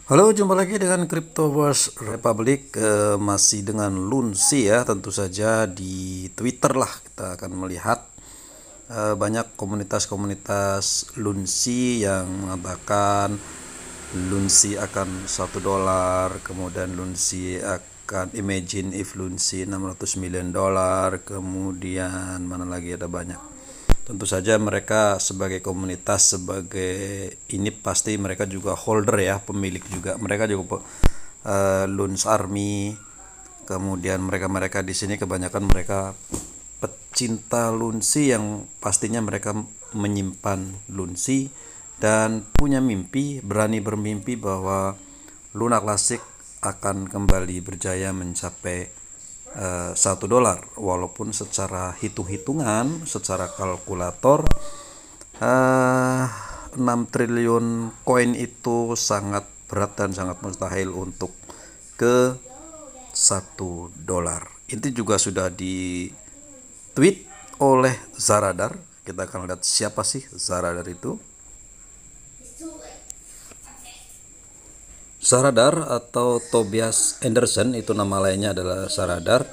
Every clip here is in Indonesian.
Halo, jumpa lagi dengan Crypto Wars Republic, masih dengan Lunsi ya, tentu saja di Twitter lah kita akan melihat banyak komunitas-komunitas Lunsi yang mengatakan Lunsi akan $1, kemudian Lunsi akan imagine if Lunsi 600 million dollar, kemudian mana lagi ada banyak. Tentu saja mereka sebagai komunitas, sebagai ini pasti mereka juga holder ya, pemilik juga. Mereka juga Luns Army. Kemudian mereka-mereka di sini kebanyakan mereka pecinta Lunsi yang pastinya mereka menyimpan Lunsi dan punya mimpi, berani bermimpi bahwa Luna Classic akan kembali berjaya mencapai $1, walaupun secara hitung-hitungan, secara kalkulator, uh, 6 triliun koin itu sangat berat dan sangat mustahil untuk ke $1. Itu juga sudah di tweet oleh Zaradar. Kita akan lihat siapa sih Zaradar itu. Zaradar atau Tobias Anderson, itu nama lainnya adalah Zaradar.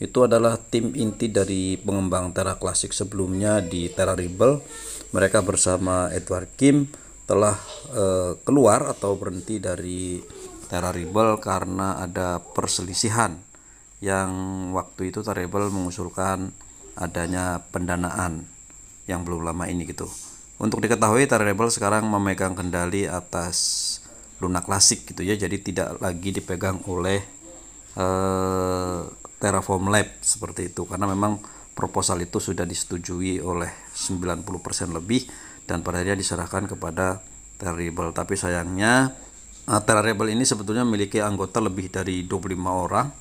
Itu adalah tim inti dari pengembang Terra Classic sebelumnya di Terra Rebel. Mereka bersama Edward Kim telah keluar atau berhenti dari Terra Rebel karena ada perselisihan yang waktu itu Terra Rebel mengusulkan adanya pendanaan yang belum lama ini gitu. Untuk diketahui, Terra Rebel sekarang memegang kendali atas Luna Classic gitu ya, jadi tidak lagi dipegang oleh Terraform Lab seperti itu, karena memang proposal itu sudah disetujui oleh 90% lebih dan pada akhirnya diserahkan kepada Terra Rebel. Tapi sayangnya Terra Rebel ini sebetulnya memiliki anggota lebih dari 25 orang,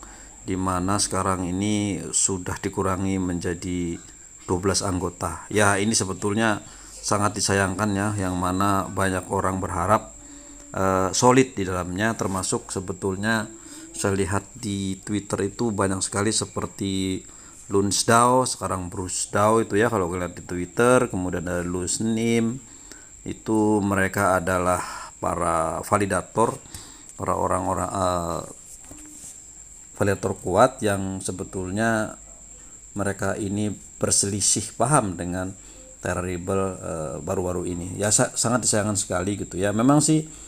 di mana sekarang ini sudah dikurangi menjadi 12 anggota. Ya, ini sebetulnya sangat disayangkan ya, yang mana banyak orang berharap solid di dalamnya, termasuk sebetulnya saya lihat di Twitter itu banyak sekali seperti Lunsdao, sekarang Bruce Dao itu ya kalau lihat di Twitter, kemudian ada Lusnim, itu mereka adalah para validator, para orang-orang validator kuat yang sebetulnya mereka ini berselisih paham dengan Terra Rebel baru-baru ini. Ya sangat disayangkan sekali gitu ya. Memang sih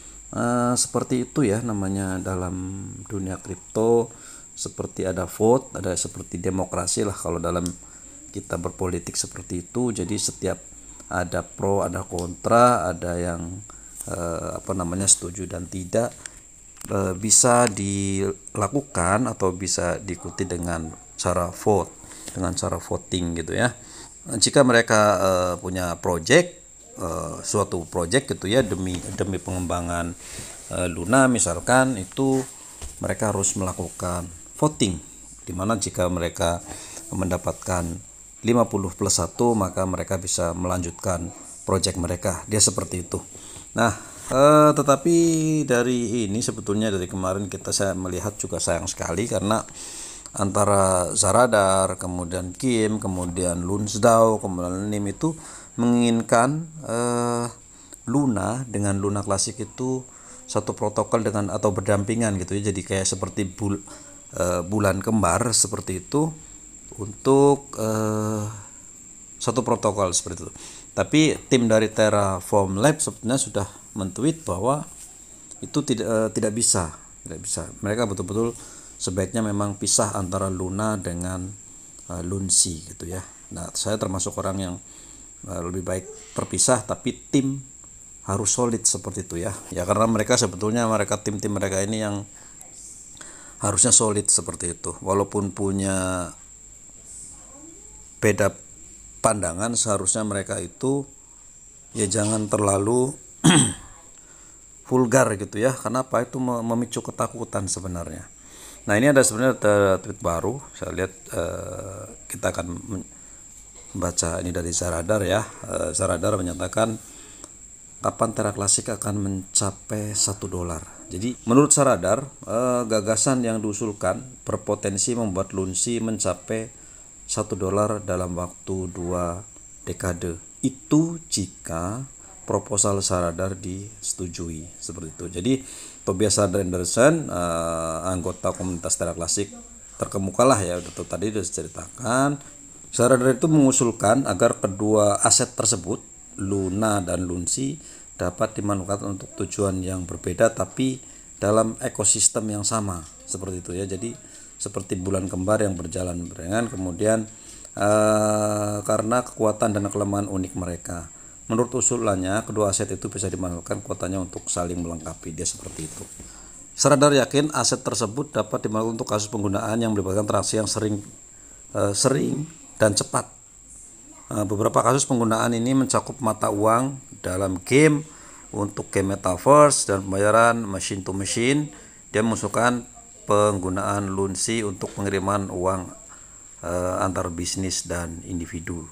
seperti itu ya namanya dalam dunia kripto, seperti ada vote, ada seperti demokrasi lah kalau dalam kita berpolitik seperti itu. Jadi setiap ada pro, ada kontra, ada yang setuju dan tidak, bisa dilakukan atau bisa diikuti dengan cara vote, dengan cara voting gitu ya. Jika mereka punya project, suatu project gitu ya, demi pengembangan Luna misalkan, itu mereka harus melakukan voting, dimana jika mereka mendapatkan 50+1 maka mereka bisa melanjutkan project mereka, dia seperti itu. Nah, tetapi dari ini sebetulnya dari kemarin saya melihat juga sayang sekali karena antara Zaradar, kemudian Kim, kemudian Lunsdao, kemudian Nim itu menginginkan Luna dengan Luna Klasik itu satu protokol dengan atau berdampingan gitu ya, jadi kayak seperti bulan kembar seperti itu untuk satu protokol seperti itu. Tapi tim dari Terraform Lab sebenarnya sudah mentweet bahwa itu tidak bisa, Mereka betul-betul sebaiknya memang pisah antara Luna dengan Lunsi gitu ya. Nah, saya termasuk orang yang lebih baik terpisah, tapi tim harus solid seperti itu ya. Ya karena sebetulnya tim-tim mereka ini yang harusnya solid seperti itu. Walaupun punya beda pandangan, seharusnya mereka itu ya jangan terlalu vulgar gitu ya, karena apa, itu memicu ketakutan sebenarnya. Nah, ini ada sebenarnya tweet baru saya lihat, kita akan membaca ini dari Zaradar ya. Zaradar menyatakan kapan Terra Classic akan mencapai $1. Jadi menurut Zaradar, gagasan yang diusulkan berpotensi membuat Lunsi mencapai $1 dalam waktu 2 dekade. Itu jika proposal Saradar disetujui seperti itu. Jadi Tobias Anderson, anggota komunitas Terra Klasik terkemuka lah ya, itu tadi sudah diceritakan. Saradar itu mengusulkan agar kedua aset tersebut, Luna dan Lunsi, dapat dimanfaatkan untuk tujuan yang berbeda tapi dalam ekosistem yang sama seperti itu ya. Jadi seperti bulan kembar yang berjalan barengan, kemudian karena kekuatan dan kelemahan unik mereka. Menurut usulannya, kedua aset itu bisa dimanfaatkan kuotanya untuk saling melengkapi. Dia seperti itu. Saradar yakin aset tersebut dapat dimanfaatkan untuk kasus penggunaan yang melibatkan transaksi yang sering dan cepat. Beberapa kasus penggunaan ini mencakup mata uang dalam game, untuk game metaverse dan pembayaran machine to machine. Dia mengusulkan penggunaan Lunsi untuk pengiriman uang antar bisnis dan individu.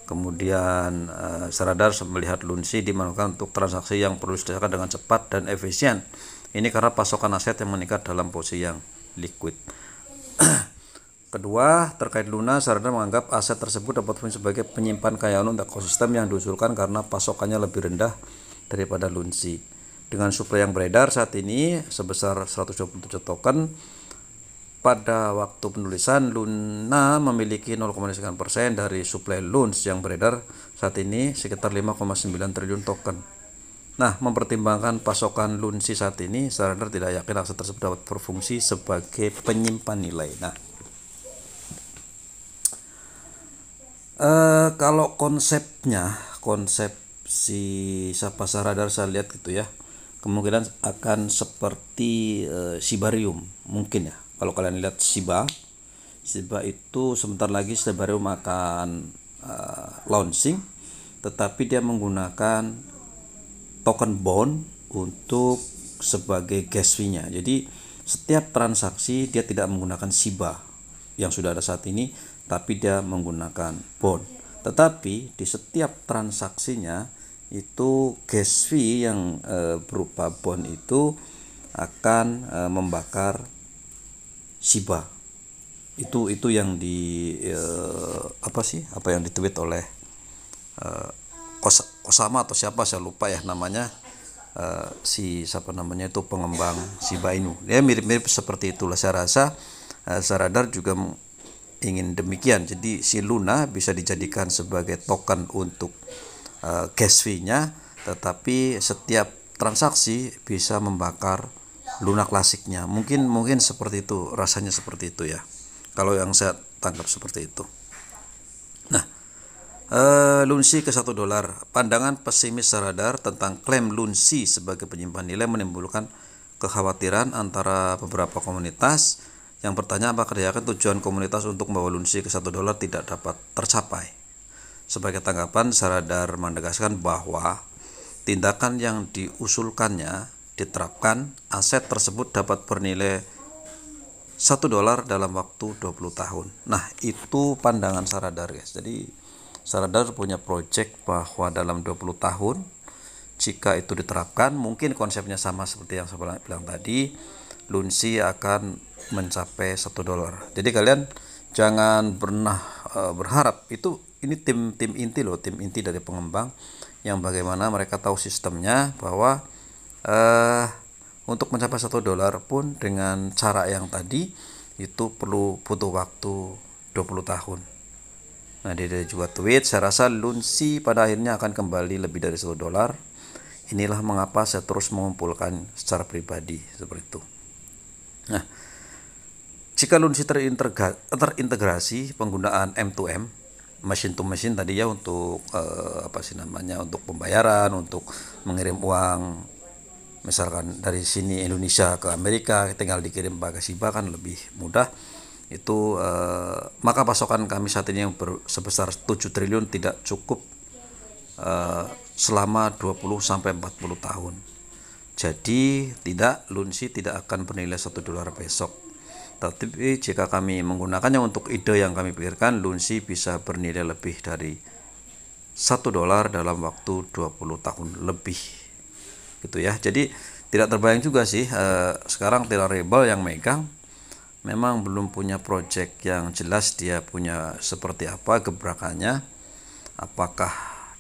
Kemudian Saradar melihat Lunsi dimanfaatkan untuk transaksi yang perlu diselesaikan dengan cepat dan efisien. Ini karena pasokan aset yang meningkat dalam posisi yang liquid. Kedua, terkait Luna, Saradar menganggap aset tersebut dapat berfungsi sebagai penyimpan kekayaan untuk ekosistem yang diusulkan karena pasokannya lebih rendah daripada Lunsi. Dengan suplai yang beredar saat ini sebesar 127 token, pada waktu penulisan Luna memiliki 0,9% dari suplai Luns yang beredar saat ini sekitar 5,9 triliun token. Nah, mempertimbangkan pasokan Lunsi saat ini, Saradar tidak yakin aset tersebut dapat berfungsi sebagai penyimpan nilai. Nah, kalau konsep si Sapa Saradar saya lihat gitu ya, kemungkinan akan seperti Shibarium mungkin ya. Kalau kalian lihat Shiba itu sebentar lagi Shibarium akan launching, tetapi dia menggunakan token bond untuk sebagai gas fee-nya. Jadi setiap transaksi dia tidak menggunakan Shiba yang sudah ada saat ini, tapi dia menggunakan bond. Tetapi di setiap transaksinya itu gas fee yang berupa bond itu akan membakar Shiba. Itu yang apa yang ditweet oleh Kosama atau siapa saya lupa ya namanya, siapa namanya itu pengembang Shiba Inu. Dia mirip-mirip seperti itulah. Saya rasa Saradar juga ingin demikian. Jadi si Luna bisa dijadikan sebagai token untuk gas fee-nya, tetapi setiap transaksi bisa membakar Luna klasiknya. Mungkin seperti itu, rasanya seperti itu ya. Kalau yang saya tangkap seperti itu. Nah, Lunsi ke $1. Pandangan pesimis Saradar tentang klaim Lunsi sebagai penyimpan nilai menimbulkan kekhawatiran antara beberapa komunitas yang bertanya apakah dia yakin tujuan komunitas untuk membawa Lunsi ke $1 tidak dapat tercapai. Sebagai tanggapan, Saradar menegaskan bahwa tindakan yang diusulkannya diterapkan, aset tersebut dapat bernilai $1 dalam waktu 20 tahun. Nah, itu pandangan Saradar guys. Jadi Saradar punya project bahwa dalam 20 tahun jika itu diterapkan, mungkin konsepnya sama seperti yang saya bilang tadi, Lunsi akan mencapai $1. Jadi kalian jangan pernah berharap ini tim inti loh, tim inti dari pengembang yang bagaimana mereka tahu sistemnya bahwa untuk mencapai $1 pun dengan cara yang tadi itu butuh waktu 20 tahun. Nah, dia juga tweet, saya rasa Lunsi pada akhirnya akan kembali lebih dari $1. Inilah mengapa saya terus mengumpulkan secara pribadi seperti itu. Nah, jika Lunsi terintegrasi penggunaan M2M, machine to machine tadi ya, untuk untuk pembayaran, untuk mengirim uang misalkan dari sini Indonesia ke Amerika, tinggal dikirim pakai Shiba kan lebih mudah. Itu maka pasokan kami saat ini yang sebesar 7 triliun tidak cukup selama 20-40 tahun. Jadi Lunsi tidak akan bernilai $1 besok. Tapi jika kami menggunakannya untuk ide yang kami pikirkan, Lunsi bisa bernilai lebih dari $1 dalam waktu 20 tahun lebih. Gitu ya. Jadi tidak terbayang juga sih sekarang Terra Rebel yang megang memang belum punya project yang jelas dia punya seperti apa gebrakannya, apakah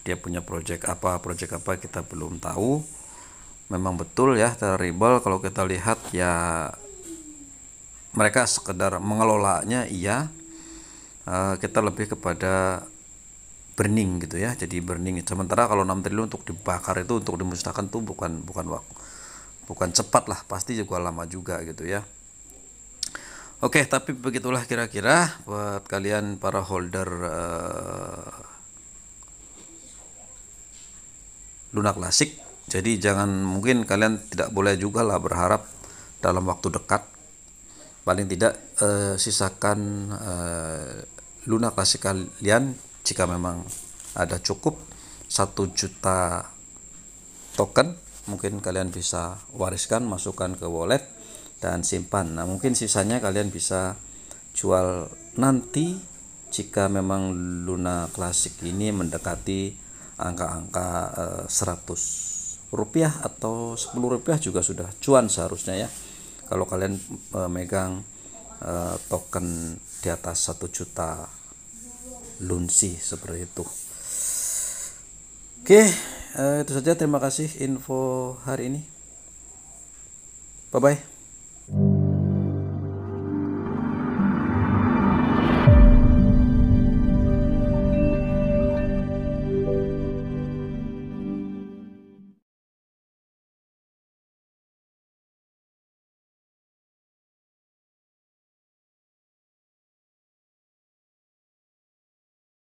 dia punya project apa kita belum tahu. Memang betul ya Terra Rebel kalau kita lihat ya mereka sekedar mengelolanya, iya. Kita lebih kepada burning gitu ya, jadi burning. Sementara kalau 6 triliun untuk dibakar itu, untuk dimusnahkan tuh bukan cepat lah, pasti juga lama juga gitu ya. Oke, tapi begitulah kira-kira buat kalian para holder Luna Classic. Jadi jangan, mungkin kalian tidak boleh juga lah berharap dalam waktu dekat. Paling tidak sisakan Luna Classic kalian, jika memang ada cukup 1 juta token, mungkin kalian bisa wariskan, masukkan ke wallet dan simpan. Nah, mungkin sisanya kalian bisa jual nanti jika memang Luna Classic ini mendekati angka-angka 100 rupiah atau 10 rupiah juga sudah cuan seharusnya ya, kalau kalian megang token di atas 1 juta lunsi seperti itu. Oke, itu saja, terima kasih info hari ini. Bye bye.